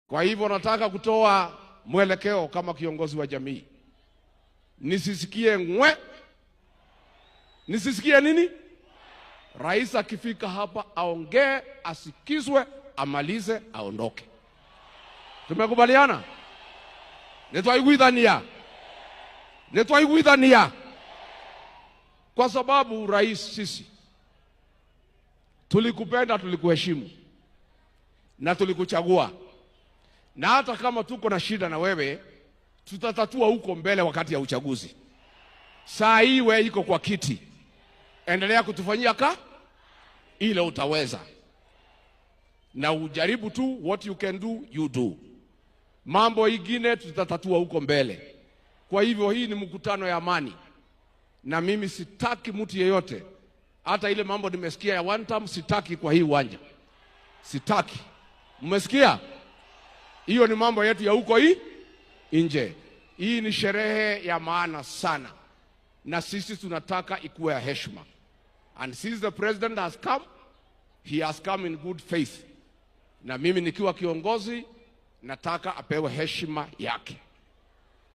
Kwa hivyo nataka kutoa mwelekeo kama kiongozi wa jamii. Nisisikie ngwe. Nisisikie nini? Rais akifika hapa aongee, asikizwe, amalize, aondoke. Tumekubaliana? Netwaiguithania. Kwa sababu rais, sisi tulikupenda, tulikuheshimu na tulikuchagua. Na hata kama tuko na shida na wewe, tutatatua huko mbele wakati ya uchaguzi. Saa hii wewe iko kwa kiti, endelea kutufanyia ile utaweza, na ujaribu tu, what you can do you do. Mambo ingine tutatatua huko mbele. Kwa hivyo hii ni mkutano ya amani, na mimi sitaki mtu yeyote, hata ile mambo nimesikia ya one time, sitaki kwa hii uwanja, sitaki. Mmesikia? Hiyo ni mambo yetu ya huko nje. Hii ni sherehe ya maana sana, na sisi tunataka ikuwe ya heshima. And since the president has come, he has come in good faith. Na mimi nikiwa kiongozi nataka apewe heshima yake.